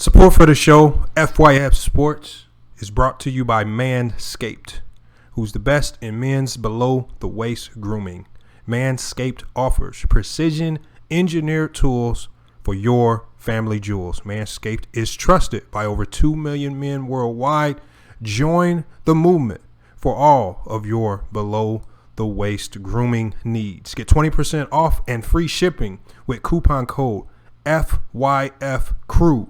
Support for the show, FYF Sports, is brought to you by Manscaped, who's the best in men's below-the-waist grooming. Manscaped offers precision engineered tools for your family jewels. Manscaped is trusted by over 2 million men worldwide. Join the movement for all of your below-the-waist grooming needs. Get 20% off and free shipping with coupon code FYFCREW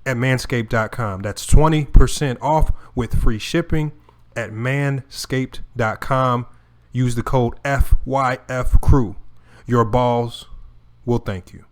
at manscaped.com. That's 20% off with free shipping at manscaped.com. Use the code FYFCREW. Your balls will thank you.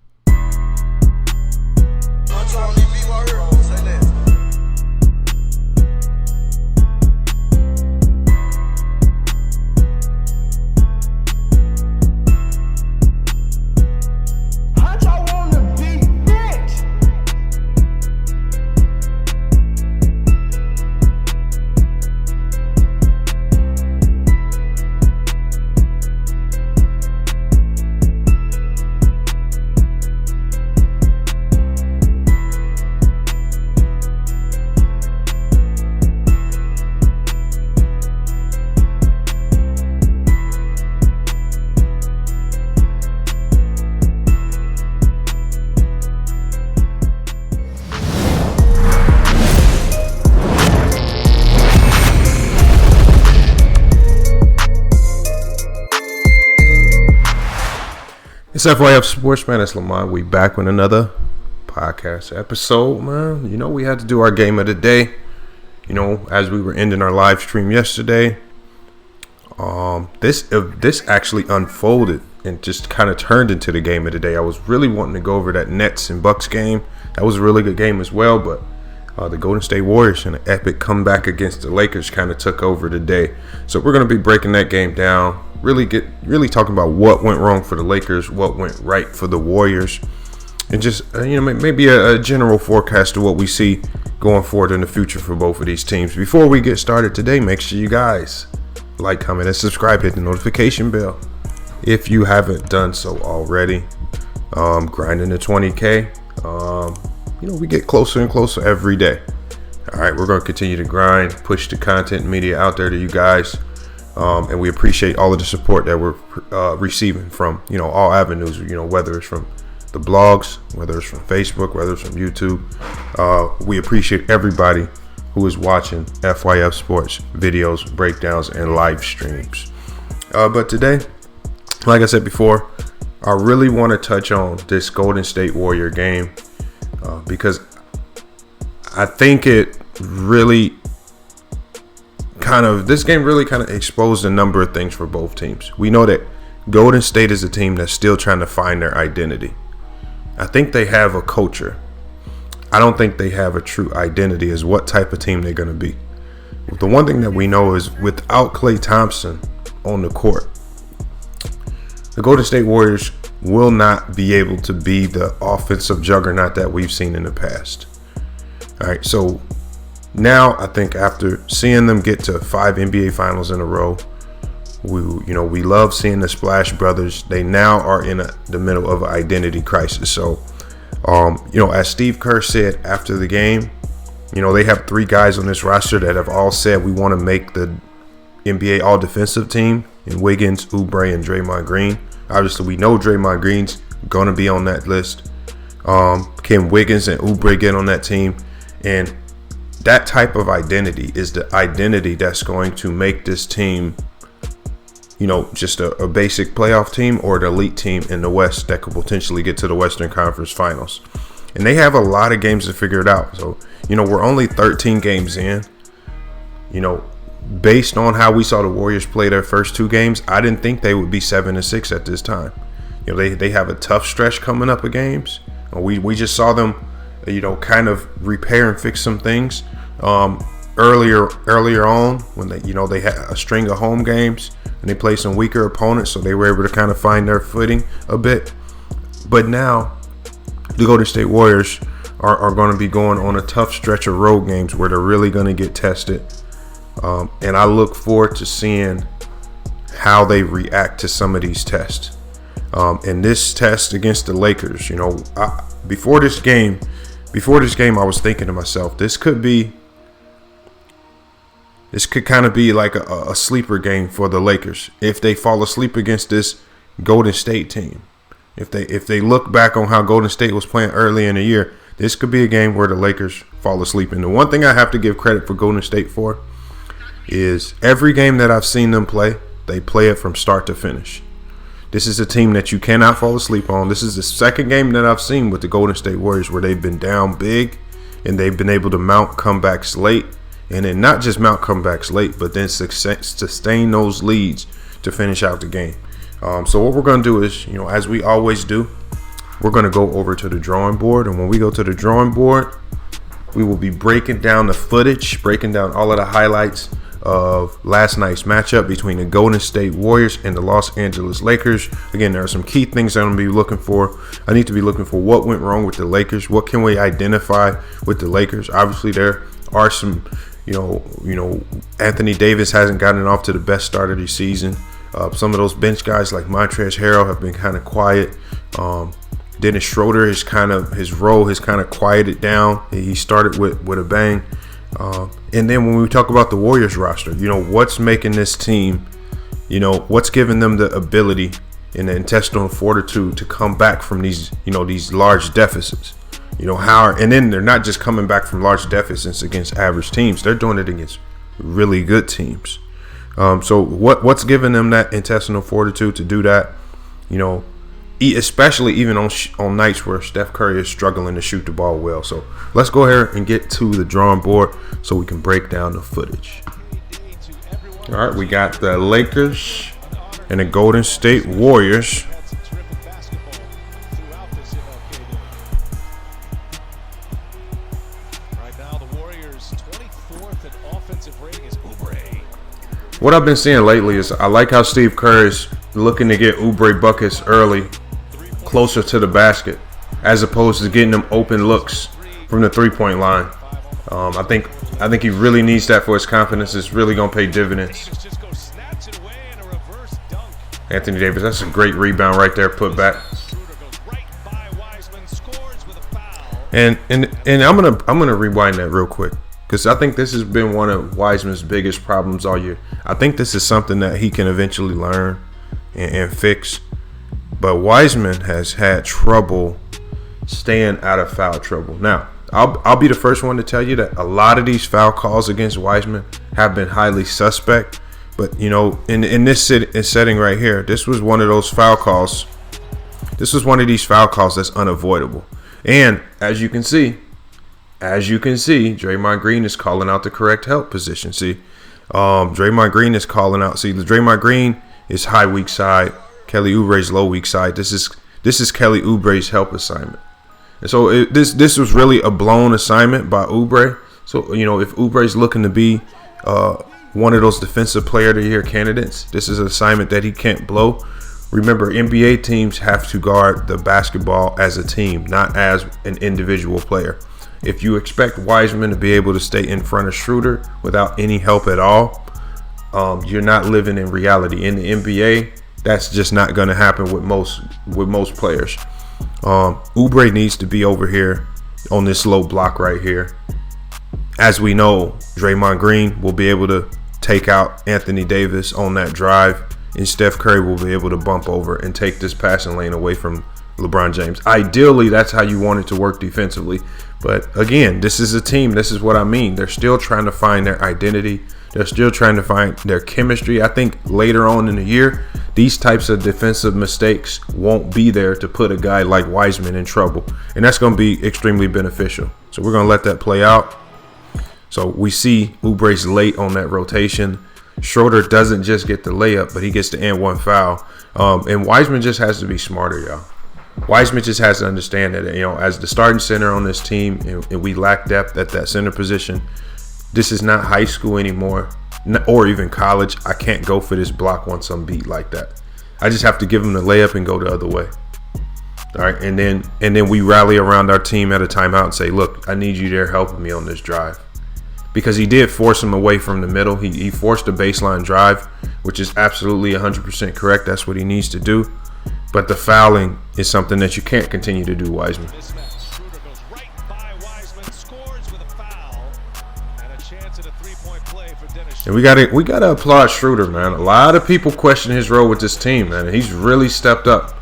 It's FYF Sports, man. It's Lamont. We back with another podcast episode, man. You know, we had to do our game of the day, you know, as we were ending our live stream yesterday. This actually unfolded and just kind of turned into the game of the day. I was really wanting to go over that Nets and Bucks game. That was a really good game as well, but the Golden State Warriors in an epic comeback against the Lakers kind of took over the day. So we're going to be breaking that game down. Really talking about what went wrong for the Lakers, what went right for the Warriors, and just maybe a general forecast of what we see going forward in the future for both of these teams. Before we get started today, make sure you guys like, comment, and subscribe. Hit the notification bell if you haven't done so already. Grinding to 20K. We get closer and closer every day. All right, we're going to continue to grind, push the content media out there to you guys. And we appreciate all of the support that we're receiving from, all avenues, whether it's from the blogs, whether it's from Facebook, whether it's from YouTube. We appreciate everybody who is watching FYF Sports videos, breakdowns, and live streams. But today, like I said before, I really want to touch on this Golden State Warrior game because I think it really this game really exposed a number of things for both teams. We know that Golden State is a team that's still trying to find their identity. I think they have a culture. I don't think they have a true identity as what type of team they're going to be. The one thing that we know is without Klay Thompson on the court, the Golden State Warriors will not be able to be the offensive juggernaut that we've seen in the past. All right, so now, I think after seeing them get to 5 NBA Finals in a row, we love seeing the Splash Brothers. They now are in the middle of an identity crisis. So, as Steve Kerr said after the game, they have 3 guys on this roster that have all said we want to make the NBA All-Defensive team in Wiggins, Oubre, and Draymond Green. Obviously, we know Draymond Green's going to be on that list. Can Wiggins and Oubre get on that team? And that type of identity is the identity that's going to make this team, just a basic playoff team or an elite team in the West that could potentially get to the Western Conference Finals. And they have a lot of games to figure it out. So, we're only 13 games in. Based on how we saw the Warriors play their first 2 games, I didn't think they would be 7-6 at this time. They have a tough stretch coming up of games. We just saw them, kind of repair and fix some things earlier on when they had a string of home games and they played some weaker opponents, so they were able to kind of find their footing a bit. But now the Golden State Warriors are going to be going on a tough stretch of road games where they're really going to get tested. And I look forward to seeing how they react to some of these tests. In this test against the Lakers, before this game, before this game, I was thinking to myself, this could kind of be like a sleeper game for the Lakers if they fall asleep against this Golden State team. If they look back on how Golden State was playing early in the year, this could be a game where the Lakers fall asleep. And the one thing I have to give credit for Golden State for is every game that I've seen them play, they play it from start to finish. This is a team that you cannot fall asleep on. This is the second game that I've seen with the Golden State Warriors where they've been down big and they've been able to mount comebacks late. And then not just mount comebacks late, but then sustain those leads to finish out the game. So what we're going to do is, as we always do, we're going to go over to the drawing board. And when we go to the drawing board, we will be breaking down the footage, breaking down all of the highlights of last night's matchup between the Golden State Warriors and the Los Angeles Lakers. Again, there are some key things that I'm going to be looking for. I need to be looking for what went wrong with the Lakers. What can we identify with the Lakers? Obviously, there are some, Anthony Davis hasn't gotten off to the best start of the season. Some of those bench guys like Montrezl Harrell have been kind of quiet. Dennis Schroeder his role has kind of quieted down. He started with a bang. And then when we talk about the Warriors roster, what's making this team, what's giving them the ability and the intestinal fortitude to come back from these large deficits. And then they're not just coming back from large deficits against average teams. They're doing it against really good teams. So what's giving them that intestinal fortitude to do that? Especially even on nights where Steph Curry is struggling to shoot the ball well. So let's go ahead and get to the drawing board so we can break down the footage. All right, we got the Lakers and the Golden State Warriors. What I've been seeing lately is I like how Steve Kerr is looking to get Oubre buckets early, closer to the basket, as opposed to getting them open looks from the three-point line. I think he really needs that for his confidence. It's really gonna pay dividends. Anthony Davis, that's a great rebound right there, put back. And I'm gonna rewind that real quick, because I think this has been one of Wiseman's biggest problems all year. I think this is something that he can eventually learn and fix. But Wiseman has had trouble staying out of foul trouble. Now, I'll be the first one to tell you that a lot of these foul calls against Wiseman have been highly suspect. But, in this setting right here, this was one of those foul calls. This was one of these foul calls that's unavoidable. And as you can see, Draymond Green is calling out the correct help position. Draymond Green is calling out. Draymond Green is high weak side. Kelly Oubre's low weak side. This is Kelly Oubre's help assignment. And so this was really a blown assignment by Oubre. So, if Oubre's looking to be one of those defensive player of the year candidates, this is an assignment that he can't blow. Remember, NBA teams have to guard the basketball as a team, not as an individual player. If you expect Wiseman to be able to stay in front of Schroeder without any help at all, you're not living in reality. In the NBA, that's just not going to happen with most players. Oubre needs to be over here on this low block right here. As we know, Draymond Green will be able to take out Anthony Davis on that drive, and Steph Curry will be able to bump over and take this passing lane away from LeBron James. Ideally, that's how you want it to work defensively. But again, this is a team. This is what I mean. They're still trying to find their identity. They're still trying to find their chemistry. I think later on in the year, these types of defensive mistakes won't be there to put a guy like Wiseman in trouble. And that's going to be extremely beneficial. So we're going to let that play out. So we see Oubre's late on that rotation. Schroeder doesn't just get the layup, but he gets the and one foul. And Wiseman just has to be smarter, y'all. Wiseman just has to understand that, as the starting center on this team, and we lack depth at that center position, this is not high school anymore, or even college. I can't go for this block once I'm beat like that. I just have to give him the layup and go the other way. All right, and then we rally around our team at a timeout and say, look, I need you there helping me on this drive. Because he did force him away from the middle. He forced a baseline drive, which is absolutely 100% correct. That's what he needs to do. But the fouling is something that you can't continue to do, Wiseman. And we gotta applaud Schroeder, man. A lot of people question his role with this team, man. And he's really stepped up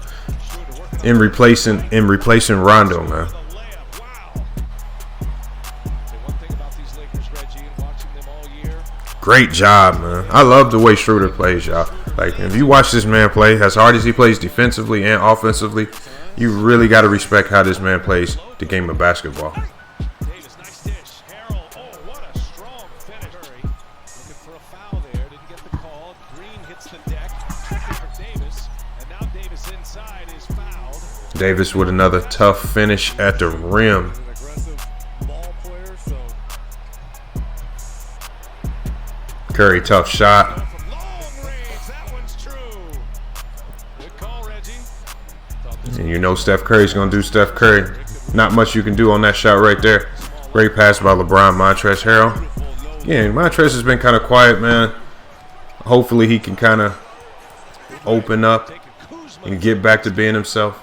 in replacing Rondo, man. Great job, man. I love the way Schroeder plays, y'all. Like, if you watch this man play, as hard as he plays defensively and offensively, you really got to respect how this man plays the game of basketball. Davis with another tough finish at the rim. Curry, tough shot. And you know Steph Curry's going to do Steph Curry. Not much you can do on that shot right there. Great pass by LeBron. Montrezl Harrell. Yeah, Montrezl has been kind of quiet, man. Hopefully he can kind of open up and get back to being himself.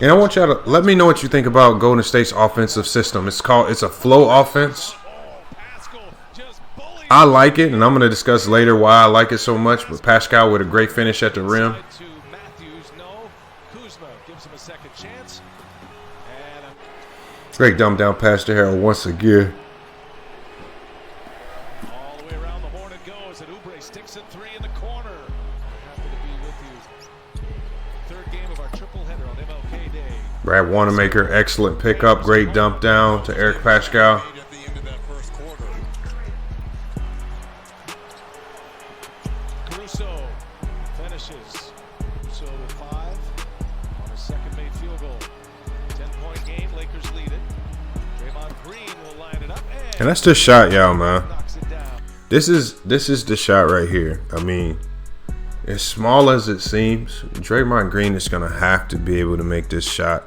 And I want y'all to let me know what you think about Golden State's offensive system. It's a flow offense. I like it, and I'm going to discuss later why I like it so much. But Pascal with a great finish at the rim. Great dumb down pass to Harrell once again. Brad Wanamaker, excellent pickup. Great dump down to Eric Pascal. Caruso finishes. Caruso with 5 on his second made field goal. 10-point game, Lakers lead it. Draymond Green will line it up. And that's the shot, y'all, man. This is the shot right here. I mean, as small as it seems, Draymond Green is going to have to be able to make this shot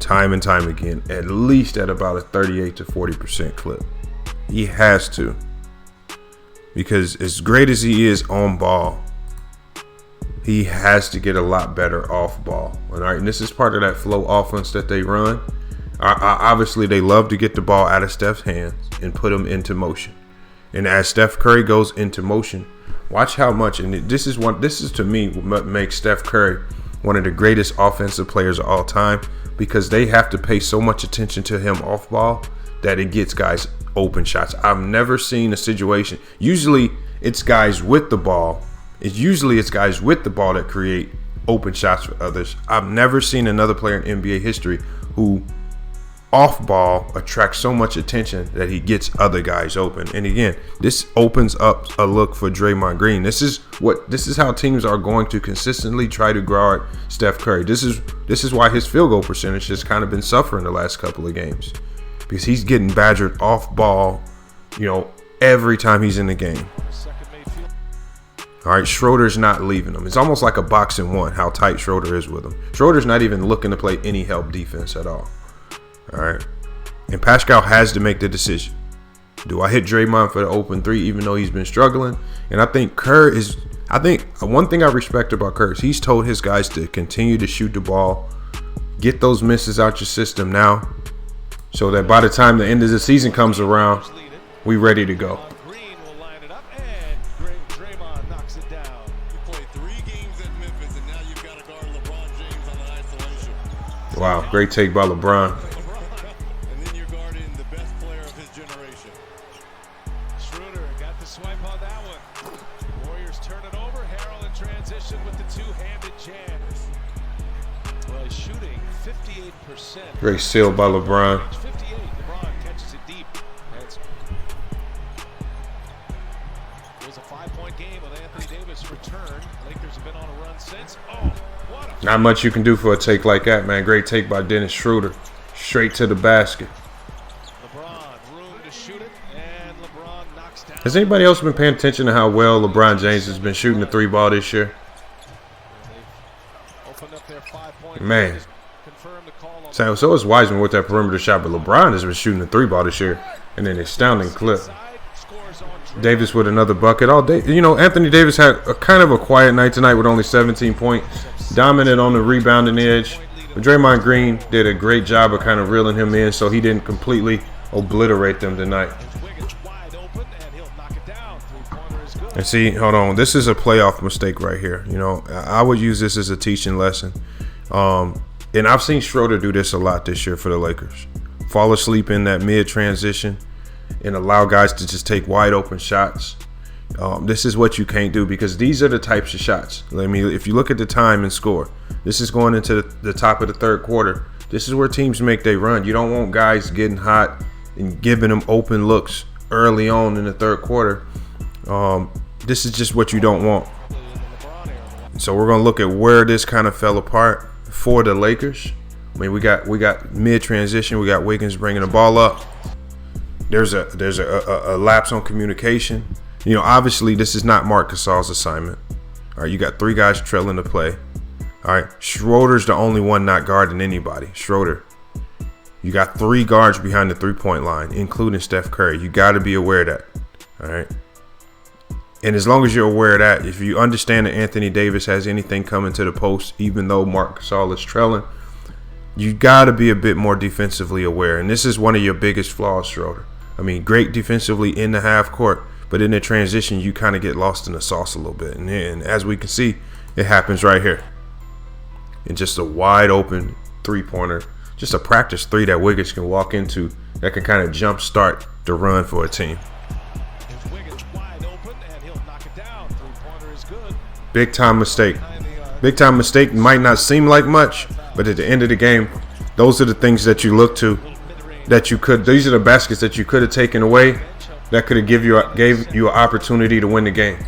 time and time again, at least at about a 38 to 40% clip. He has to. Because as great as he is on ball, he has to get a lot better off ball. All right, and this is part of that flow offense that they run. Obviously, they love to get the ball out of Steph's hands and put him into motion. And as Steph Curry goes into motion, watch how much, and this is to me what makes Steph Curry one of the greatest offensive players of all time, because they have to pay so much attention to him off ball that it gets guys open shots. I've never seen a situation. Usually it's guys with the ball. It's guys with the ball that create open shots for others. I've never seen another player in NBA history who off ball attracts so much attention that he gets other guys open. And again, this opens up a look for Draymond Green. This is how teams are going to consistently try to guard Steph Curry. This is why his field goal percentage has kind of been suffering the last couple of games, because he's getting badgered off ball, every time he's in the game. All right, Schroeder's not leaving him. It's almost like a boxing one, how tight Schroeder is with him. Schroeder's not even looking to play any help defense at all. All right. And Pascal has to make the decision. Do I hit Draymond for the open three, even though he's been struggling? And I think one thing I respect about Kerr is he's told his guys to continue to shoot the ball, get those misses out your system now, so that by the time the end of the season comes around, we ready to go. Wow, great take by LeBron. And then you're guarding the best player of his generation. Schroeder got the swipe on that one. Warriors turn it over. Harrell in transition with the two-handed jam. Well, he's shooting 58%. Great steal by LeBron. 58. LeBron catches it deep. It was a 5-point game with Anthony Davis returned. Lakers have been on a run since. Not much you can do for a take like that, man. Great take by Dennis Schroeder. Straight to the basket. LeBron, room to shoot it, and LeBron knocks down. Has anybody else been paying attention to how well LeBron James has been shooting the 3-ball this year? Man. So is Wiseman with that perimeter shot, but LeBron has been shooting the 3-ball this year in an astounding clip. Davis with another bucket. All day, you know, Anthony Davis had a kind of a quiet night tonight with only 17 points. Dominant on the rebounding edge. But Draymond Green did a great job of kind of reeling him in so he didn't completely obliterate them tonight. And see, hold on. This is a playoff mistake right here. You know, I would use this as a teaching lesson. And I've seen Schroeder do this a lot this year for the Lakers. Fall asleep in that mid-transition and allow guys to just take wide open shots. This is what you can't do because these are the types of shots. I mean, if you look at the time and score, this is going into the top of the third quarter. This is where teams make their run. You don't want guys getting hot and giving them open looks early on in the third quarter. This is just what you don't want. So we're going to look at where this kind of fell apart for the Lakers. I mean, we got mid transition. We got Wiggins bringing the ball up. There's a lapse on communication. You know, obviously this is not Marc Gasol's assignment. All right, you got 3 guys trailing the play. All right, Schroeder's the only one not guarding anybody. Schroeder. You got 3 guards behind the 3-point line, including Steph Curry. You got to be aware of that. All right. And as long as you're aware of that, if you understand that Anthony Davis has anything coming to the post, even though Marc Gasol is trailing, you got to be a bit more defensively aware. And this is one of your biggest flaws, Schroeder. I mean, great defensively in the half court, but in the transition, you kind of get lost in the sauce a little bit. And as we can see, it happens right here. And just a wide open 3-pointer, just a practice 3 that Wiggins can walk into that can kind of jump start the run for a team. Big time mistake. Big time mistake might not seem like much, but at the end of the game, those are the things that you look to that you could. These are the baskets that you could have taken away that could have gave you an opportunity to win the game.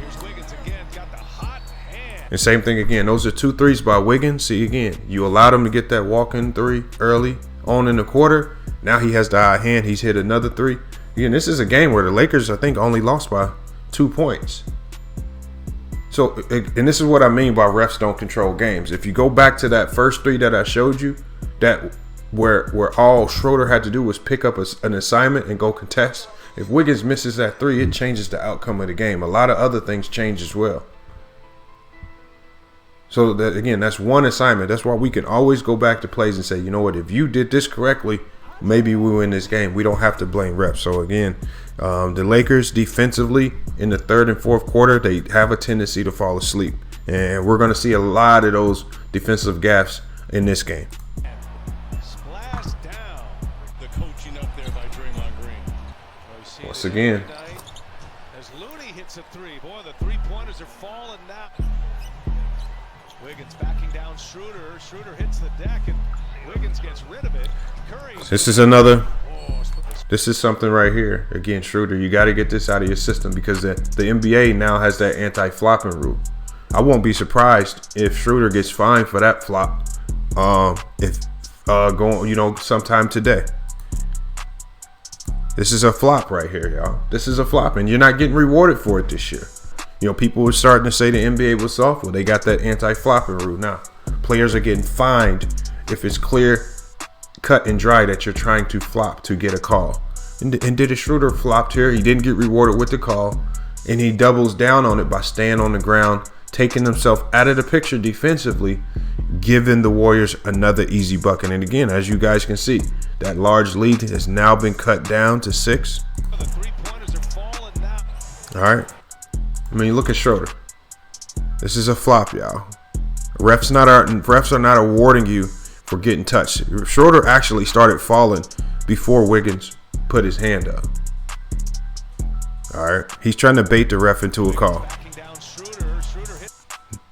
And same thing again. Those are 2 threes by Wiggins. See again, you allowed him to get that walk-in 3 early on in the quarter. Now he has the high hand. He's hit another 3. Again, this is a game where the Lakers, I think, only lost by 2 points. So, and this is what I mean by refs don't control games. If you go back to that first 3 that I showed you, that where all Schroeder had to do was pick up an assignment and go contest. If Wiggins misses that 3, it changes the outcome of the game. A lot of other things change as well. So that again, that's one assignment. That's why we can always go back to plays and say, you know what, if you did this correctly, maybe we win this game. We don't have to blame refs. So again, the Lakers defensively in the third and fourth quarter, they have a tendency to fall asleep. And we're going to see a lot of those defensive gaps in this game. Splash down. The coaching up there by Draymond Green. Once again. As Looney hits a 3. Boy, the 3-pointers are falling now. Wiggins backing down Schroeder. Schroeder hits the deck and Wiggins gets rid of it. Curry. This is another. This is something right here. Again, Schroeder, you got to get this out of your system because the NBA now has that anti-flopping rule. I won't be surprised if Schroeder gets fined for that flop. Going, sometime today. This is a flop right here, y'all. This is a flop, and you're not getting rewarded for it this year. People were starting to say the NBA was soft. Well, they got that anti-flopping rule now. Players are getting fined if it's clear, cut and dry that you're trying to flop to get a call. And Dennis Schroeder flopped here. He didn't get rewarded with the call, and he doubles down on it by staying on the ground, taking himself out of the picture defensively, giving the Warriors another easy bucket. And again, as you guys can see, that large lead has now been cut down to 6. All right. I mean, look at Schroeder. This is a flop, y'all. Refs are not awarding you for getting touched. Schroeder actually started falling before Wiggins put his hand up. All right. He's trying to bait the ref into a call.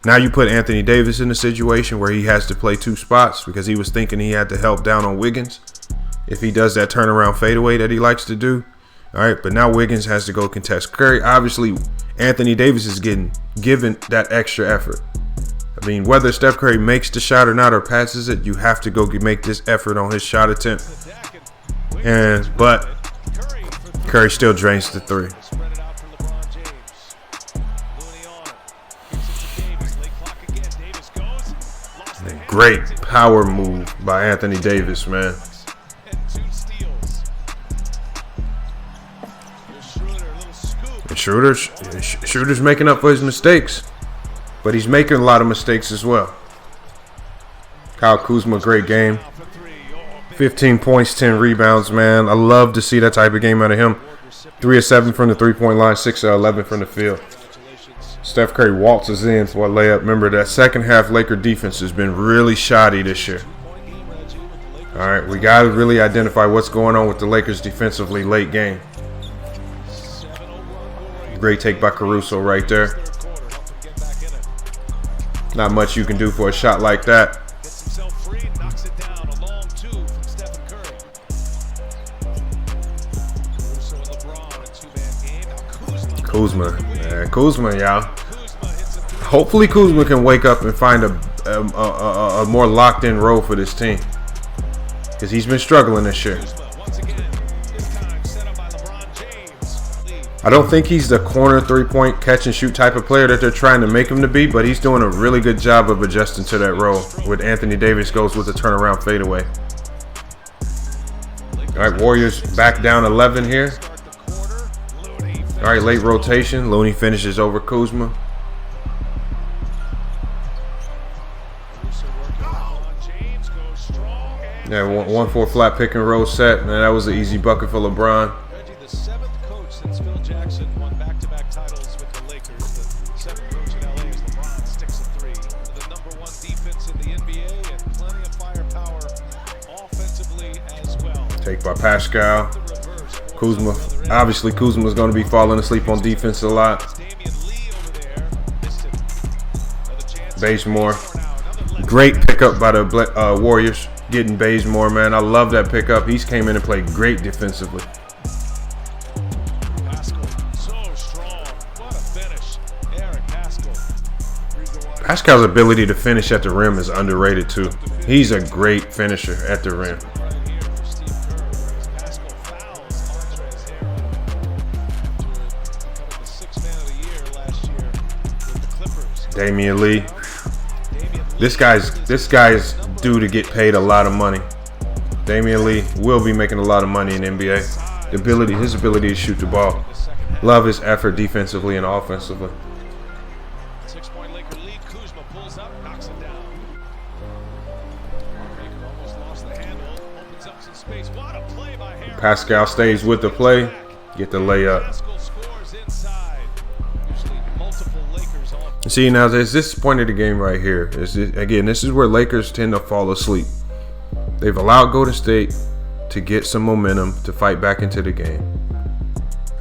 Now you put Anthony Davis in a situation where he has to play 2 spots because he was thinking he had to help down on Wiggins if he does that turnaround fadeaway that he likes to do. All right, but now Wiggins has to go contest Curry. Obviously, Anthony Davis is getting given that extra effort. I mean, whether Steph Curry makes the shot or not or passes it, you have to go make this effort on his shot attempt. But Curry still drains the 3. Great power move by Anthony Davis, man. Schroeder's making up for his mistakes, but he's making a lot of mistakes as well. Kyle Kuzma, great game. 15 points, 10 rebounds, man. I love to see that type of game out of him. 3 of 7 from the three-point line, 6 of 11 from the field. Steph Curry waltzes in for a layup. Remember, that second half Laker defense has been really shoddy this year. All right, we got to really identify what's going on with the Lakers defensively late game. Great take by Caruso right there. Not much you can do for a shot like that. Kuzma, y'all. Hopefully Kuzma can wake up and find a more locked-in role for this team, because he's been struggling this year. I don't think he's the corner three-point catch-and-shoot type of player that they're trying to make him to be, but he's doing a really good job of adjusting to that role. With Anthony Davis goes with the turnaround fadeaway. All right, Warriors back down 11 here. All right, late rotation. Looney finishes over Kuzma. Yeah, 1-4 flat pick and roll set. Man, that was an easy bucket for LeBron. Reggie, the 7th coach since Phil Jackson won back-to-back titles with the Lakers. The 7th coach in LA is LeBron, sticks a 3. The #1 defense in the NBA and plenty of firepower offensively as well. Take by Pascal. Kuzma. Obviously, Kuzma's going to be falling asleep on defense a lot. Bazemore. Great pickup by the Warriors. Getting Bazemore, man. I love that pickup. He's came in and played great defensively. Pascal's ability to finish at the rim is underrated too. He's a great finisher at the rim. Damian Lee. This guy's due to get paid a lot of money. Damian Lee will be making a lot of money in the NBA. His ability to shoot the ball. Love his effort defensively and offensively. 6-point Laker lead. Kuzma pulls up, knocks it down. Almost lost the handle. Opens up some space. What a play by Harrell. Pascal stays with the play. Get the layup. See, now there's this point of the game right here. This is where Lakers tend to fall asleep. They've allowed Golden State to get some momentum to fight back into the game.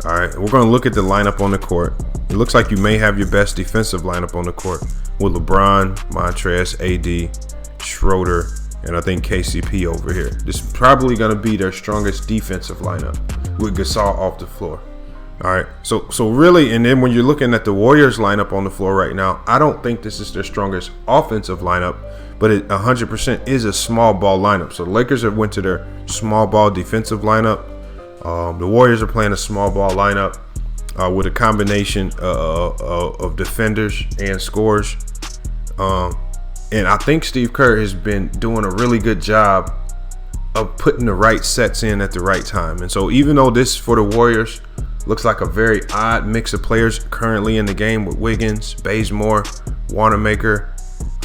All right, we're going to look at the lineup on the court. It looks like you may have your best defensive lineup on the court with LeBron, Montrezl, AD, Schroeder, and I think KCP over here. This is probably going to be their strongest defensive lineup with Gasol off the floor. All right, so really, and then when you're looking at the Warriors lineup on the floor right now, I don't think this is their strongest offensive lineup, but it 100% is a small ball lineup. So the Lakers have went to their small ball defensive lineup. The Warriors are playing a small ball lineup with a combination of defenders and scorers. And I think Steve Kerr has been doing a really good job of putting the right sets in at the right time. And so even though this for the Warriors looks like a very odd mix of players currently in the game with Wiggins, Bazemore, Wanamaker,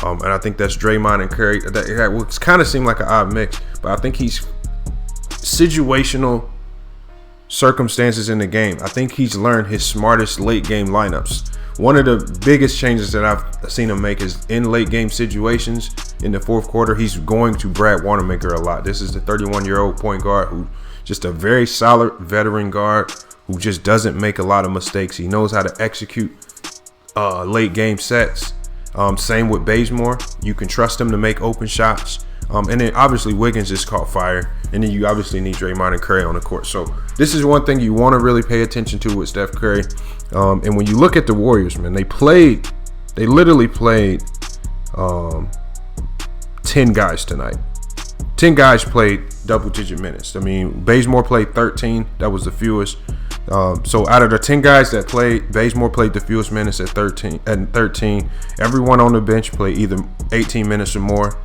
and I think that's Draymond and Curry. That would kind of seem like an odd mix, but I think he's situational circumstances in the game. I think he's learned his smartest late game lineups. One of the biggest changes that I've seen him make is in late game situations in the fourth quarter, he's going to Brad Wanamaker a lot. This is the 31-year-old point guard who just a very solid veteran guard who just doesn't make a lot of mistakes. He knows how to execute late game sets. Same with Bazemore. You can trust him to make open shots. And then obviously Wiggins just caught fire. And then you obviously need Draymond and Curry on the court. So this is one thing you want to really pay attention to with Steph Curry. And when you look at the Warriors, man, they literally played 10 guys tonight. 10 guys played double-digit minutes. I mean, Bazemore played 13. That was the fewest. So out of the 10 guys that played, Bazemore played the fewest minutes at 13. Everyone on the bench played either 18 minutes or more.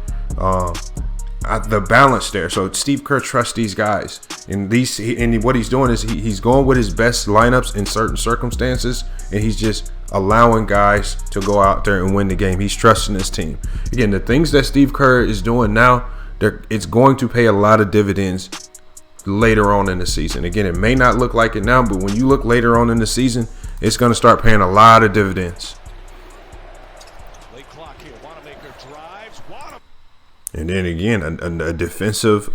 the balance there. So Steve Kerr trusts these guys, and what he's doing is he's going with his best lineups in certain circumstances, and he's just allowing guys to go out there and win the game. He's trusting his team. Again, the things that Steve Kerr is doing now, it's going to pay a lot of dividends later on in the season. Again, it may not look like it now, but when you look later on in the season, it's going to start paying a lot of dividends. Late clock here. Wanamaker drives. And then again, a defensive,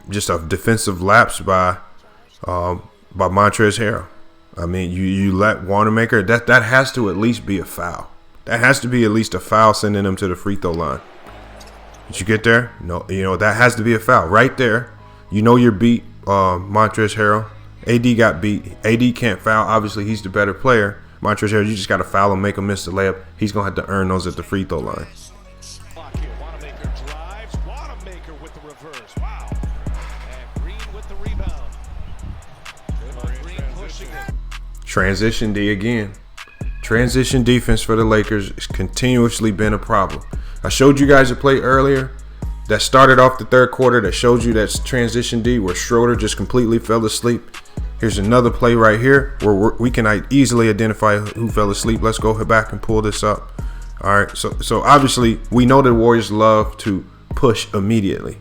just a defensive lapse by Montrezl Harrell. I mean, you let Wanamaker, that has to at least be a foul. That has to be at least a foul sending him to the free throw line. Did you get there? No, that has to be a foul right there. You're beat, Montrezl Harrell. AD got beat. AD can't foul. Obviously, he's the better player. Montrezl Harrell, you just got to foul him, make him miss the layup. He's going to have to earn those at the free throw line. Wanamaker drives. Wanamaker with the reverse. Wow. And Green with the rebound. Green pushing it. Transition D again. Transition defense for the Lakers has continuously been a problem. I showed you guys a play earlier that started off the third quarter that showed you that transition D where Schroeder just completely fell asleep. Here's another play right here where we can easily identify who fell asleep. Let's go back and pull this up. All right, so obviously we know the Warriors love to push immediately.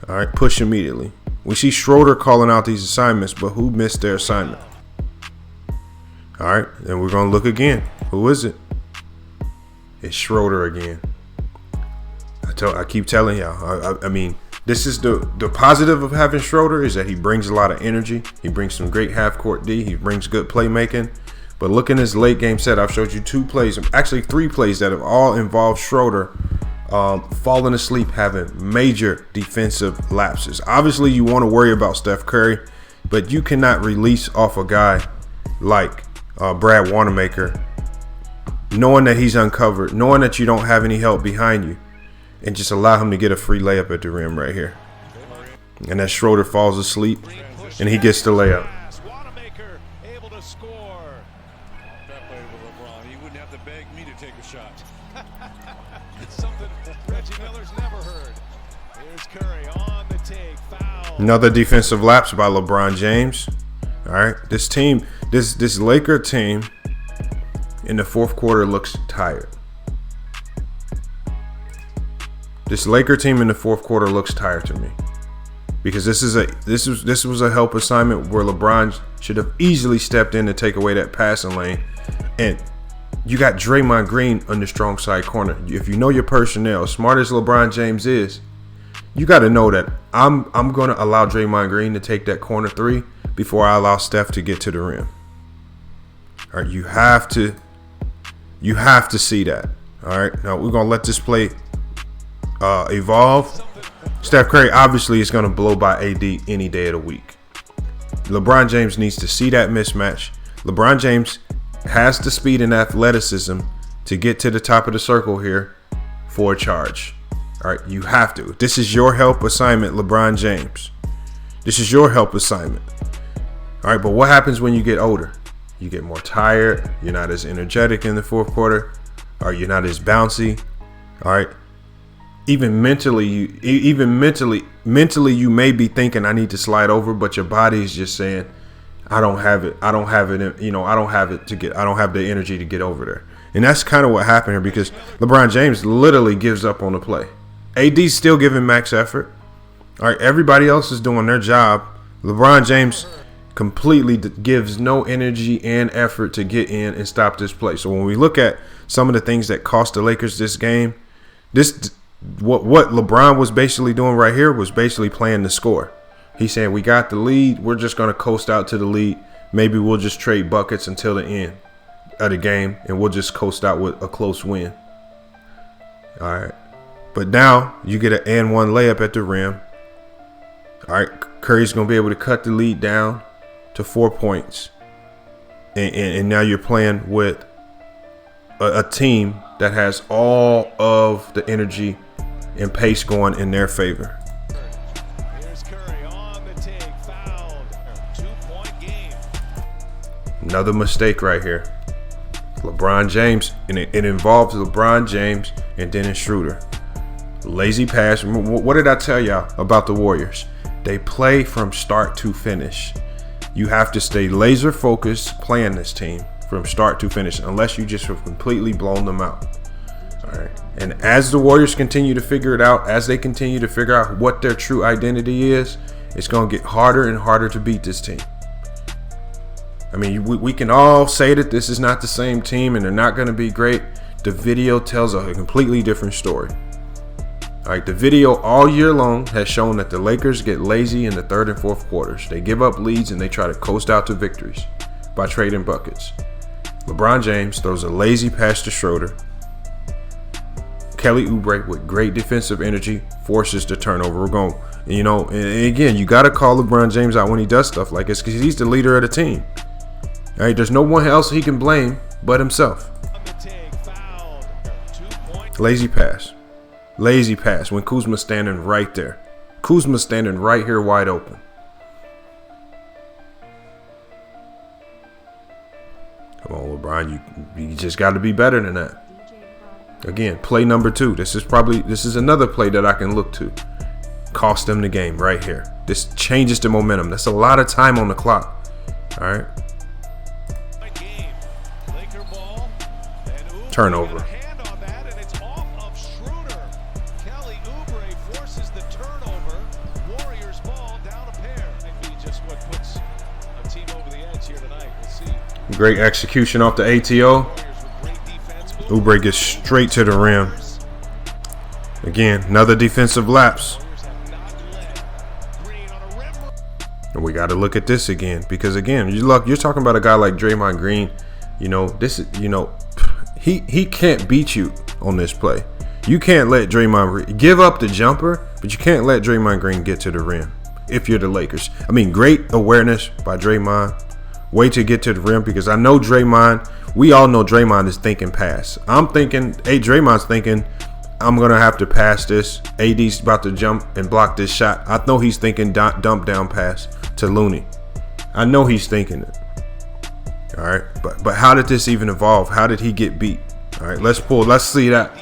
All right, push immediately. We see Schroeder calling out these assignments, but who missed their assignment? All right, and we're going to look again. Who is it? It's Schroeder again. I keep telling y'all. I mean, this is the positive of having Schroeder is that he brings a lot of energy. He brings some great half-court D. He brings good playmaking. But look in his late game set. I've showed you 2 plays, actually 3 plays that have all involved Schroeder falling asleep, having major defensive lapses. Obviously, you want to worry about Steph Curry, but you cannot release off a guy like Brad Wanamaker, knowing that he's uncovered, knowing that you don't have any help behind you, and just allow him to get a free layup at the rim right here. And that Schroeder falls asleep, and he gets the layup. Wanamaker able to score. That play with LeBron, he wouldn't have to beg me to take a shot. It's something Reggie Miller's never heard. Here's Curry on the take. Foul. Another defensive lapse by LeBron James. All right, this team, this Laker team in the fourth quarter looks tired. This Laker team in the fourth quarter looks tired to me because this was a help assignment where LeBron should have easily stepped in to take away that passing lane, and you got Draymond Green on the strong side corner. If you know your personnel, as smart as LeBron James is, you got to know that I'm going to allow Draymond Green to take that corner 3 before I allow Steph to get to the rim. All right, you have to see that. All right, now we're gonna let this play evolve. Steph Curry obviously is going to blow by AD any day of the week. LeBron James needs to see that mismatch. LeBron James has the speed and athleticism to get to the top of the circle here for a charge. All right, you have to. This is your help assignment, LeBron James. This is your help assignment. All right, but what happens when you get older? You get more tired. You're not as energetic in the fourth quarter. Or you're not as bouncy. All right. Even mentally, you may be thinking I need to slide over, but your body is just saying, I don't have it. I don't have it. I don't have the energy to get over there. And that's kind of what happened here because LeBron James literally gives up on the play. AD's still giving max effort. All right, everybody else is doing their job. LeBron James completely gives no energy and effort to get in and stop this play. So when we look at some of the things that cost the Lakers this game, what LeBron was basically doing right here was basically playing the score. He's saying we got the lead. We're just going to coast out to the lead. Maybe we'll just trade buckets until the end of the game, and we'll just coast out with a close win. All right. But now you get an and one layup at the rim. All right. Curry's going to be able to cut the lead down to 4 points. And now you're playing with a team that has all of the energy and pace going in their favor. Here's Curry on the take, fouled. 2-point game. Another mistake right here. LeBron James, and it involves LeBron James and Dennis Schroeder. Lazy pass. What did I tell y'all about the Warriors? They play from start to finish. You have to stay laser focused playing this team from start to finish, unless you just have completely blown them out. All right. And as the Warriors continue to figure it out, as they continue to figure out what their true identity is, it's going to get harder and harder to beat this team. I mean, we can all say that this is not the same team and they're not going to be great. The video tells a completely different story. All right, the video all year long has shown that the Lakers get lazy in the third and fourth quarters. They give up leads and they try to coast out to victories by trading buckets. LeBron James throws a lazy pass to Schroeder. Kelly Oubre, with great defensive energy, forces the turnover. We're going, and again, you got to call LeBron James out when he does stuff like this because he's the leader of the team. All right, there's no one else he can blame but himself. Lazy pass. Lazy pass when Kuzma's standing right there. Kuzma's standing right here wide open. Come on, LeBron, you just got to be better than that. Again, play number 2. This is another play that I can look to. Cost them the game right here. This changes the momentum. That's a lot of time on the clock. All right. Turnover. Great execution off the ATO. Oubre gets straight to the rim. Again, another defensive lapse. And we got to look at this again because again, you're talking about a guy like Draymond Green. He can't beat you on this play. You can't let Draymond give up the jumper, but you can't let Draymond Green get to the rim if you're the Lakers. I mean, great awareness by Draymond. Way to get to the rim because I know Draymond. We all know Draymond is thinking pass. I'm thinking, Draymond's thinking, I'm going to have to pass this. AD's about to jump and block this shot. I know he's thinking dump down pass to Looney. I know he's thinking it. All right. But how did this even evolve? How did he get beat? All right. Let's see that.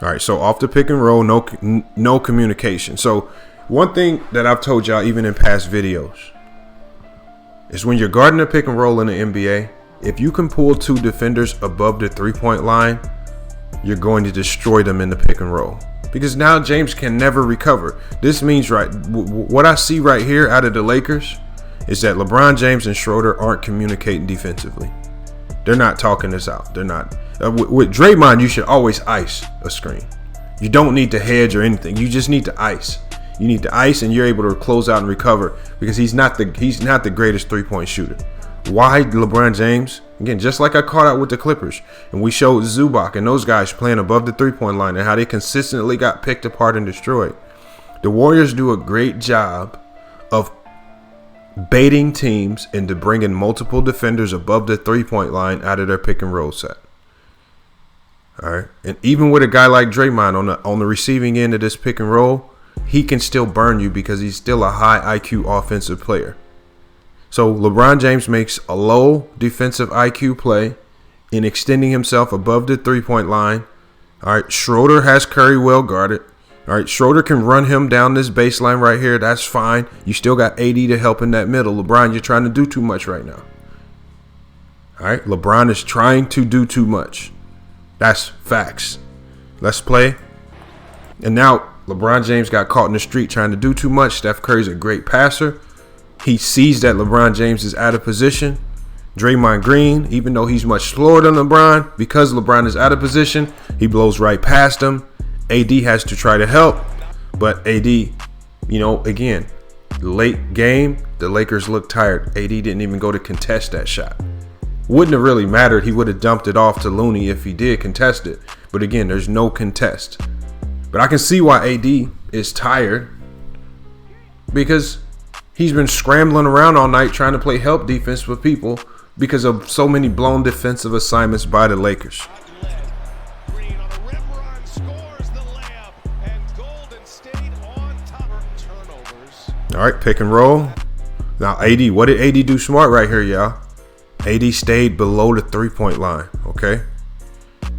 All right. So off the pick and roll, no communication. So one thing that I've told y'all even in past videos is when you're guarding a pick and roll in the NBA, if you can pull 2 defenders above the 3-point line, you're going to destroy them in the pick and roll because now James can never recover. This means what I see right here out of the Lakers is that LeBron James and Schroeder aren't communicating defensively. They're not talking this out. They're not. With Draymond, you should always ice a screen. You don't need to hedge or anything. You just need to ice. You need to ice, and you're able to close out and recover because he's not the greatest 3-point shooter. Why LeBron James? Again, just like I caught out with the Clippers, and we showed Zubac and those guys playing above the 3-point line and how they consistently got picked apart and destroyed. The Warriors do a great job of baiting teams into bringing multiple defenders above the 3-point line out of their pick and roll set. All right, and even with a guy like Draymond on the receiving end of this pick and roll, he can still burn you because he's still a high IQ offensive player. So LeBron James makes a low defensive IQ play in extending himself above the 3-point line. All right, Schroeder has Curry well guarded. All right, Schroeder can run him down this baseline right here. That's fine. You still got AD to help in that middle. LeBron, you're trying to do too much right now. All right, LeBron is trying to do too much. That's facts. Let's play. And now LeBron James got caught in the street trying to do too much. Steph Curry's a great passer. He sees that LeBron James is out of position. Draymond Green, even though he's much slower than LeBron, because LeBron is out of position, he blows right past him. AD has to try to help. But AD, again, late game, the Lakers looked tired. AD didn't even go to contest that shot. Wouldn't have really mattered. He would have dumped it off to Looney if he did contest it. But again, there's no contest. But I can see why AD is tired because he's been scrambling around all night trying to play help defense with people because of so many blown defensive assignments by the Lakers. All right, pick and roll. Now AD, what did AD do smart right here, y'all? AD stayed below the 3-point line, okay?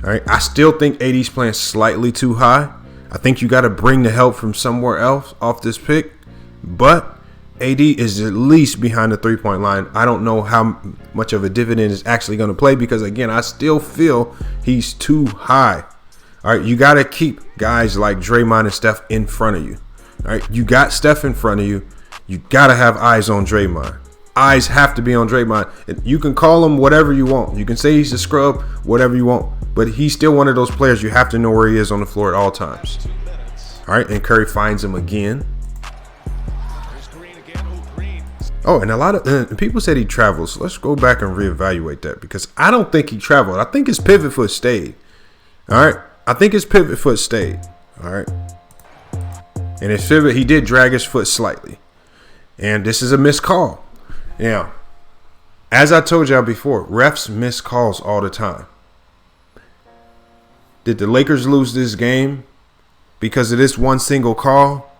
All All right, I still think AD's playing slightly too high. I think you got to bring the help from somewhere else off this pick, but AD is at least behind the 3-point line. I don't know how much of a dividend is actually going to play because, again, I still feel he's too high. All right, you got to keep guys like Draymond and Steph in front of you. All right, you got Steph in front of you. You got to have eyes on Draymond. Eyes have to be on Draymond. You can call him whatever you want. You can say he's a scrub, whatever you want. But he's still one of those players you have to know where he is on the floor at all times. All right, and Curry finds him again. Oh, and a lot of people said he travels. So let's go back and reevaluate that because I don't think he traveled. I think his pivot foot stayed. All right, I think his pivot foot stayed. All right, and his pivot, he did drag his foot slightly. And this is a missed call. Now, as I told y'all before, refs miss calls all the time. Did the Lakers lose this game because of this one single call?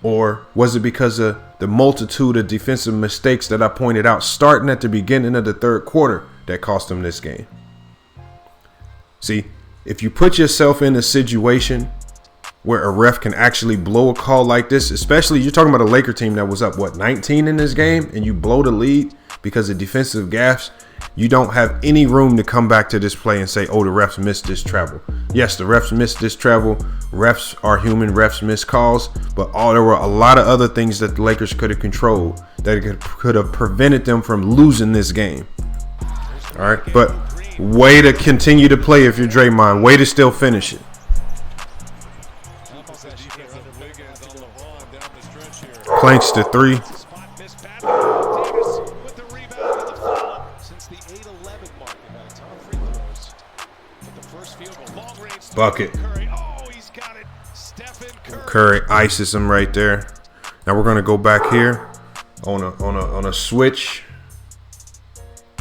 Or was it because of the multitude of defensive mistakes that I pointed out starting at the beginning of the third quarter that cost them this game? See, if you put yourself in a situation where a ref can actually blow a call like this, especially you're talking about a Laker team that was up, 19 in this game, and you blow the lead because of defensive gaffes, you don't have any room to come back to this play and say, oh, the refs missed this travel. Yes, the refs missed this travel. Refs are human. Refs miss calls. But there were a lot of other things that the Lakers could have controlled that could have prevented them from losing this game. All right, but way to continue to play if you're Draymond. Way to still finish it. Planks to three. Bucket. Curry ices him right there. Now we're gonna go back here on a switch.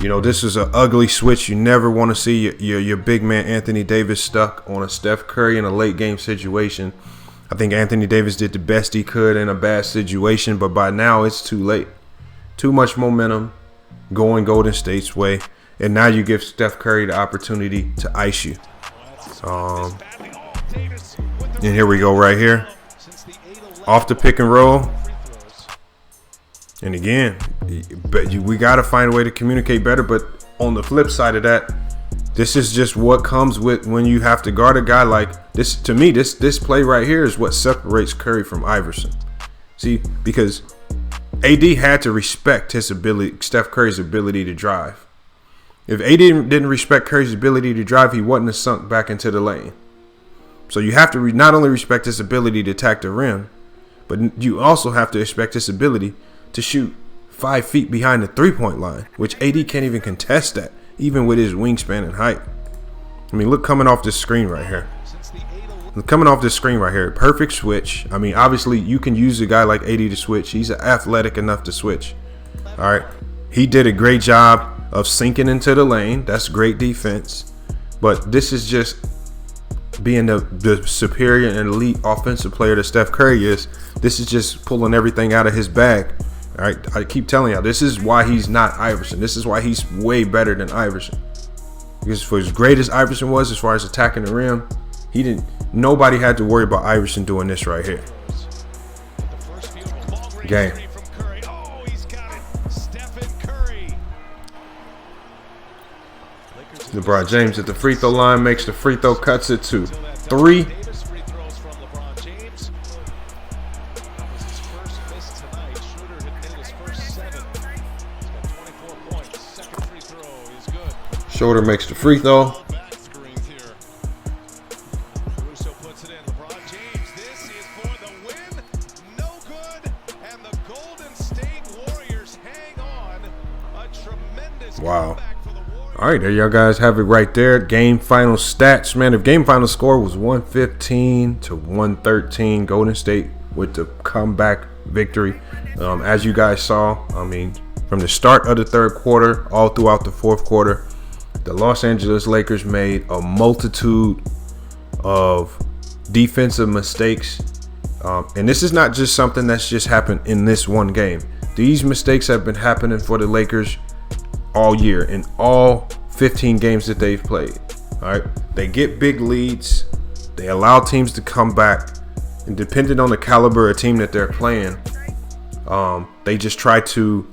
You know, this is an ugly switch. You never want to see your big man Anthony Davis stuck on a Steph Curry in a late game situation. I think Anthony Davis did the best he could in a bad situation, but by now it's too late. Too much momentum going Golden State's way, and now you give Steph Curry the opportunity to ice you. And here we go right here. Off the pick and roll. And again, we got to find a way to communicate better, but on the flip side of that, this is just what comes with when you have to guard a guy like this. To me, this play right here is what separates Curry from Iverson. See, because AD had to respect his ability, Steph Curry's ability to drive. If AD didn't respect Curry's ability to drive, he wouldn't have sunk back into the lane. So you have to not only respect his ability to attack the rim, but you also have to respect his ability to shoot 5 feet behind the 3-point line, which AD can't even contest that, even with his wingspan and height. I mean, look, coming off this screen right here. Perfect switch. I mean, obviously, you can use a guy like AD to switch. He's athletic enough to switch. All right. He did a great job of sinking into the lane. That's great defense. But this is just being the superior and elite offensive player that Steph Curry is. This is just pulling everything out of his bag. All right, I keep telling y'all, this is why he's not Iverson. This is why he's way better than Iverson. Because for as great as Iverson was as far as attacking the rim, nobody had to worry about Iverson doing this right here. Game. LeBron James at the free throw line makes the free throw, cuts it to 3. Schroeder makes the free throw. Wow. All right, there y'all guys have it right there. Game final stats, man. The game final score was 115 to 113. Golden State with the comeback victory. As you guys saw, I mean, from the start of the third quarter all throughout the fourth quarter, the Los Angeles Lakers made a multitude of defensive mistakes. And this is not just something that's just happened in this one game. These mistakes have been happening for the Lakers all year in all 15 games that they've played. All right, they get big leads. They allow teams to come back, and depending on the caliber of team that they're playing, they just try to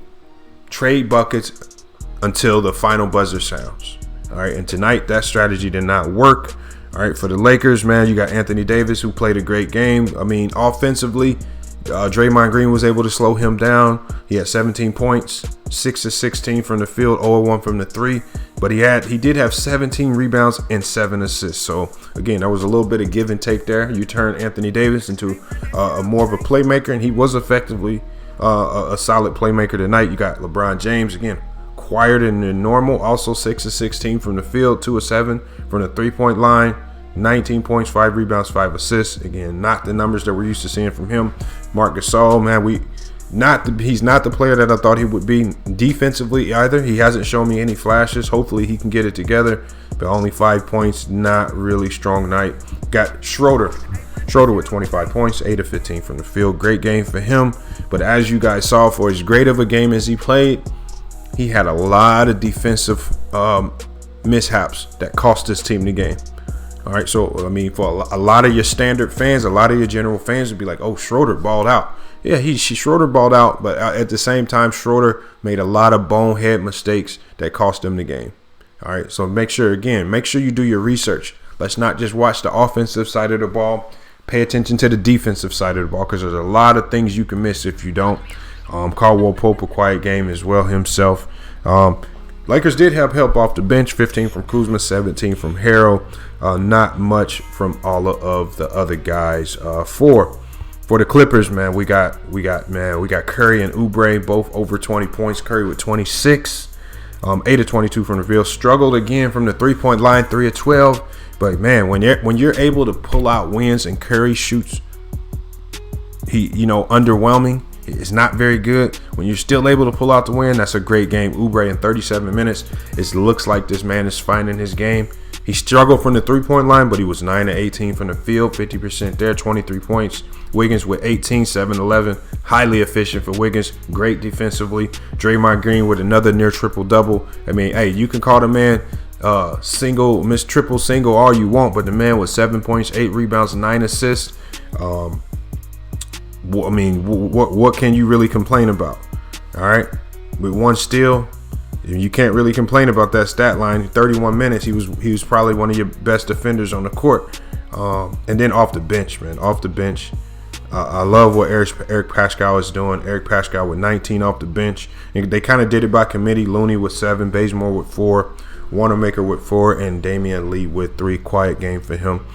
trade buckets until the final buzzer sounds. All right, and tonight that strategy did not work. All right, for the Lakers, man, you got Anthony Davis, who played a great game. I mean, offensively, Draymond Green was able to slow him down. He had 17 points, 6 of 16 from the field, 0 of 1 from the 3. But he did have 17 rebounds and 7 assists. So, again, there was a little bit of give and take there. You turn Anthony Davis into more of a playmaker, and he was effectively a solid playmaker tonight. You got LeBron James, again, quieter than normal. Also 6 of 16 from the field, 2 of 7 from the three-point line. 19 points, 5 rebounds, 5 assists. Again, not the numbers that we're used to seeing from him. Marc Gasol, man, he's not the player that I thought he would be defensively either. He hasn't shown me any flashes. Hopefully he can get it together, but only 5 points, not really strong night. Got Schroeder with 25 points, 8 of 15 from the field. Great game for him, but as you guys saw, for as great of a game as he played, he had a lot of defensive mishaps that cost his team the game. All right, so, I mean, for a lot of your standard fans, a lot of your general fans would be like, oh, Schroeder balled out. Yeah, Schroeder balled out, but at the same time, Schroeder made a lot of bonehead mistakes that cost him the game. All right, so make sure you do your research. Let's not just watch the offensive side of the ball. Pay attention to the defensive side of the ball, because there's a lot of things you can miss if you don't. Caldwell Pope, a quiet game as well himself. Lakers did have help off the bench, 15 from Kuzma, 17 from Harrell. Not much from all of the other guys. For the Clippers, man, we got Curry and Oubre, both over 20 points. Curry with 26, 8 of 22 from the field. Struggled again from the 3-point line, 3 of 12. But man, when you're able to pull out wins and Curry shoots, underwhelming. It's not very good. When you're still able to pull out the win, that's a great game. Oubre in 37 minutes. It looks like this man is finding his game. He struggled from the 3-point line, but he was 9 of 18 from the field, 50% there, 23 points. Wiggins with 18, 7, 11. Highly efficient for Wiggins. Great defensively. Draymond Green with another near triple-double. I mean, hey, you can call the man triple single all you want, but the man with 7 points, 8 rebounds, 9 assists. I mean, what can you really complain about? All right, with 1 steal, you can't really complain about that stat line. 31 minutes, he was probably one of your best defenders on the court. And then off the bench, man, I love what Eric Pascal is doing. Eric Pascal with 19 off the bench. And they kind of did it by committee. Looney with 7, Bazemore with 4, Wanamaker with 4, and Damian Lee with 3. Quiet game for him.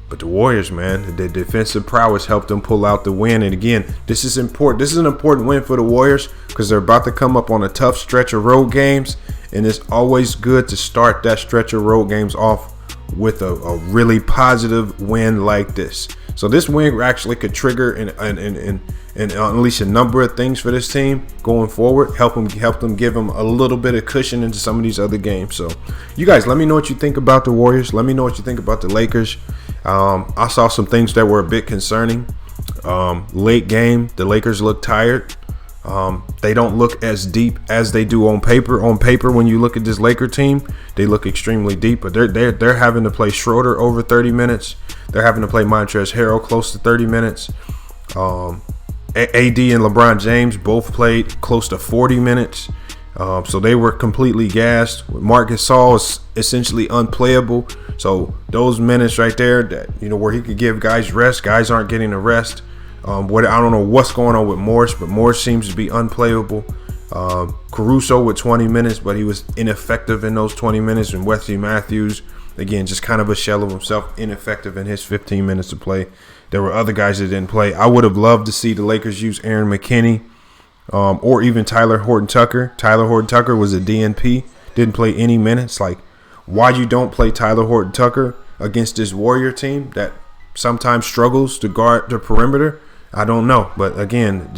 But the Warriors, man, the defensive prowess helped them pull out the win. And again, this is important. This is an important win for the Warriors because they're about to come up on a tough stretch of road games. And it's always good to start that stretch of road games off with a really positive win like this. So this win actually could trigger and unleash a number of things for this team going forward. Help them give them a little bit of cushion into some of these other games. So you guys, let me know what you think about the Warriors. Let me know what you think about the Lakers. I saw some things that were a bit concerning. Late game, the Lakers look tired. They don't look as deep as they do on paper. On paper, when you look at this Laker team, they look extremely deep. But they're having to play Schroeder over 30 minutes. They're having to play Montrezl Harrell close to 30 minutes. AD and LeBron James both played close to 40 minutes. So they were completely gassed. Marc Gasol is essentially unplayable. So those minutes right there, that where he could give guys rest, guys aren't getting a rest. I don't know what's going on with Morris, but Morris seems to be unplayable. Caruso with 20 minutes, but he was ineffective in those 20 minutes. And Wesley Matthews, again, just kind of a shell of himself, ineffective in his 15 minutes of play. There were other guys that didn't play. I would have loved to see the Lakers use Aaron McKinney. Or even Tyler Horton-Tucker. Tyler Horton-Tucker was a DNP, didn't play any minutes. Like, why you don't play Tyler Horton-Tucker against this Warrior team that sometimes struggles to guard the perimeter? I don't know. But again,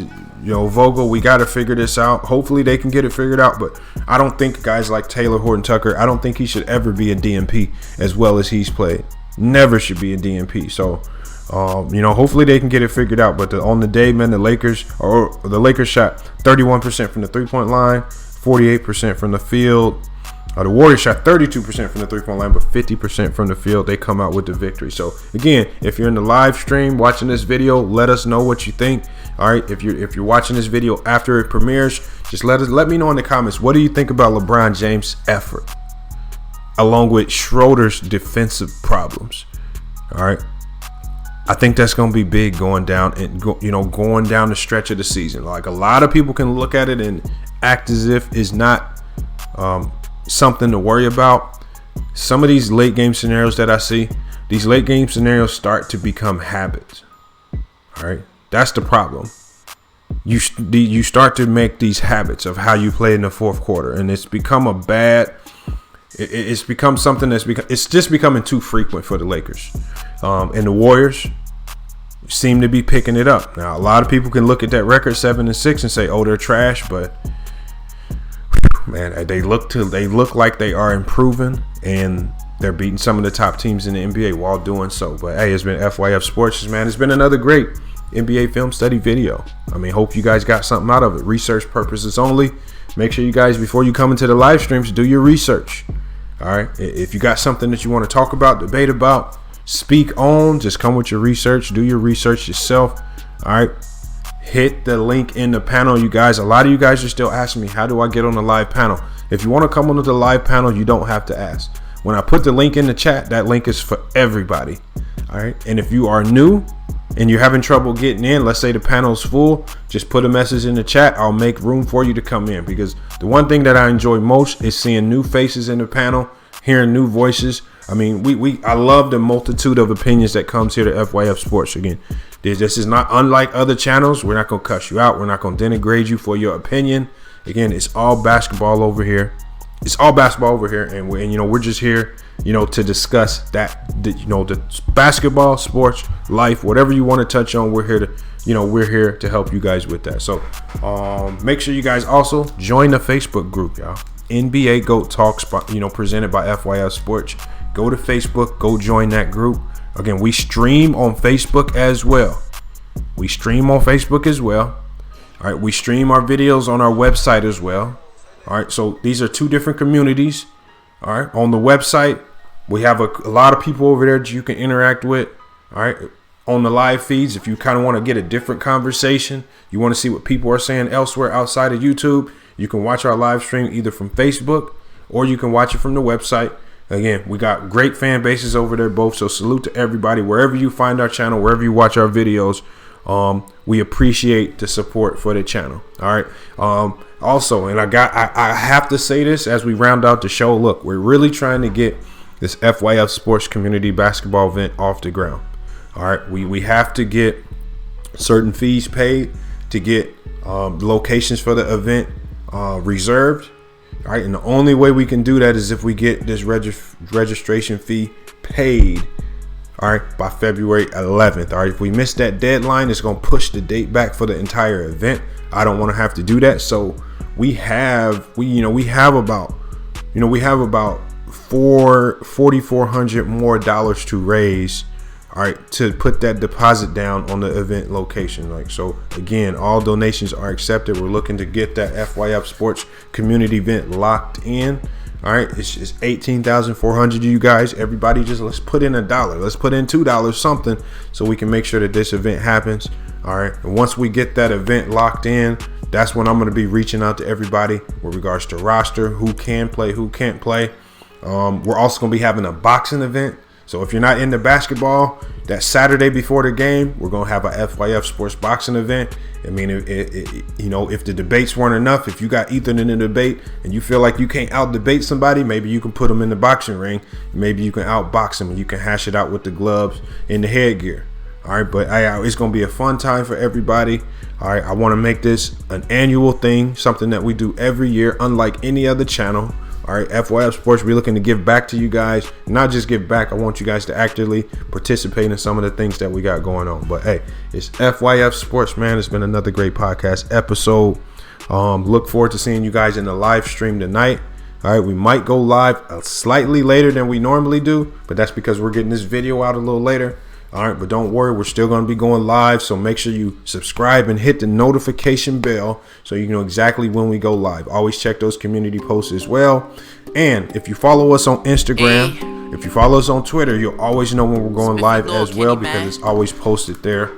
Vogel, we got to figure this out. Hopefully they can get it figured out. But I don't think guys like Taylor Horton-Tucker, I don't think he should ever be a DNP as well as he's played. Never should be a DNP. So, hopefully they can get it figured out. But on the day, man, the Lakers shot 31% from the 3-point line, 48% from the field. The Warriors shot 32% from the three-point line, but 50% from the field. They come out with the victory. So again, if you're in the live stream watching this video, let us know what you think. All right, if you're watching this video after it premieres, just let me know in the comments. What do you think about LeBron James' effort, along with Schroeder's defensive problems? All right, I think that's going to be big going down going down the stretch of the season. Like, a lot of people can look at it and act as if it's not something to worry about. Some of these late game scenarios that I see, these late game scenarios start to become habits. All right, that's the problem. You start to make these habits of how you play in the fourth quarter, and it's become it's become something it's just becoming too frequent for the Lakers. And the Warriors seem to be picking it up. Now, a lot of people can look at that record 7-6 and say, oh, they're trash, but man, they look like they are improving, and they're beating some of the top teams in the NBA while doing so. But hey, it's been FYF Sports, man. It's been another great NBA film study video. I mean, hope you guys got something out of it. Research purposes only. Make sure you guys, before you come into the live streams, do your research. All right, if you got something that you want to talk about, debate about, speak on, just come with your research. Do your research yourself. All right. Hit the link in the panel, you guys. A lot of you guys are still asking me, how do I get on the live panel? If you want to come onto the live panel, you don't have to ask. When I put the link in the chat, that link is for everybody. All right. And if you are new and you're having trouble getting in, let's say the panel's full, just put a message in the chat. I'll make room for you to come in, because the one thing that I enjoy most is seeing new faces in the panel, hearing new voices. I mean, I love the multitude of opinions that comes here to FYF Sports. Again, this is not unlike other channels. We're not going to cuss you out. We're not going to denigrate you for your opinion. Again, it's all basketball over here. It's all basketball over here, and we're just here, to discuss the basketball, sports, life, whatever you want to touch on. We're here to help you guys with that. So, make sure you guys also join the Facebook group, y'all. NBA GOAT Talks, presented by FYF Sports. Go to Facebook, go join that group. Again, we stream on Facebook as well. All right, we stream our videos on our website as well. All right, so these are two different communities. All right, on the website, we have a lot of people over there that you can interact with. All right, on the live feeds, if you kind of want to get a different conversation, you want to see what people are saying elsewhere outside of YouTube, you can watch our live stream either from Facebook or you can watch it from the website. Again, we got great fan bases over there both, so salute to everybody wherever you find our channel, wherever you watch our videos. We appreciate the support for the channel. All right. Also, and I have to say this as we round out the show. Look, we're really trying to get this FYF Sports Community Basketball event off the ground. All right, we have to get certain fees paid to get locations for the event reserved. All right, and the only way we can do that is if we get this registration fee paid, all right, by February 11th. All right, if we miss that deadline, it's going to push the date back for the entire event. I don't want to have to do that. So we have about $4,400 more dollars to raise, all right, to put that deposit down on the event location. Like, so again, all donations are accepted. We're looking to get that FYF Sports community event locked in. All right, it's $18,400. You guys, everybody, just let's put in $1. Let's put in $2, something, so we can make sure that this event happens. All right, and once we get that event locked in, that's when I'm going to be reaching out to everybody with regards to roster, who can play, who can't play. We're also going to be having a boxing event. So if you're not into basketball, that Saturday before the game, we're going to have a FYF Sports boxing event. I mean, if the debates weren't enough, if you got Ethan in the debate and you feel like you can't out debate somebody, maybe you can put them in the boxing ring. Maybe you can outbox them and you can hash it out with the gloves and the headgear. All right, but it's going to be a fun time for everybody. All right, I want to make this an annual thing, something that we do every year, unlike any other channel. All right, FYF Sports, we're looking to give back to you guys. Not just give back, I want you guys to actively participate in some of the things that we got going on. But hey, it's FYF Sports, man. It's been another great podcast episode. Look forward to seeing you guys in the live stream tonight. All right, we might go live slightly later than we normally do, but that's because we're getting this video out a little later. All right, but don't worry, we're still going to be going live, so make sure you subscribe and hit the notification bell so you know exactly when we go live. Always check those community posts as well. And if you follow us on Instagram, if you follow us on Twitter, you'll always know when we're going live as well, because it's always posted there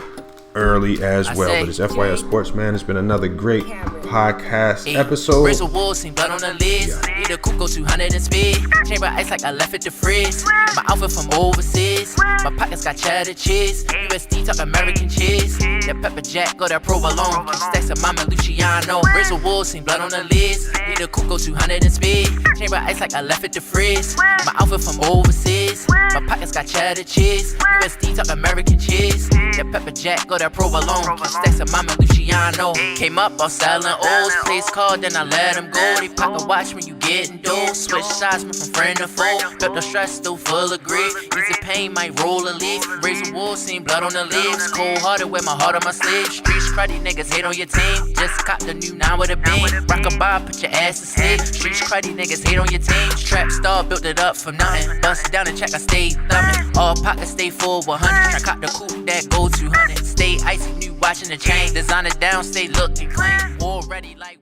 early as well. But it's FYS Sports, man. It's been another great podcast episode. Razor Wolves seen blood on the lids. Need a coupe, go 200 and speed. Chamber ice like I left at the fridge. My outfit from overseas. My pockets got cheddar cheese. USD talk American cheese. That pepper jack, go that provolone. Stacks of Mama Luciano. Razor Wolves seen blood on the lids. Need a coupe, go 200 and speed. Chamber ice like I left at the fridge. My outfit from overseas. My pockets got cheddar cheese. USD talk American cheese. That pepper jack, go that provolone. Stacks of Mama Luciano. Came up on selling O's. Place called, then I let them go. They pocket watch when you getting dough. Switch sides, went from friend to foe. Built the stress, still full of grief. Easy pain, might roll a leaf. Razor Wolves, seen blood on the leaves. Cold hearted, wear my heart on my sleeve. Streets cruddy, niggas hate on your team. Just cop the new 9 with a beam. Rock a bar, put your ass to sleep. Streets cruddy, niggas hate on your team. Trap star, built it up from nothing. Bust it down and check, I stay thumbing. All pockets stay full 100. I cop the coupe that go 200. Stay icy, new watching the chain. Designer down, stay looking clean. War ready like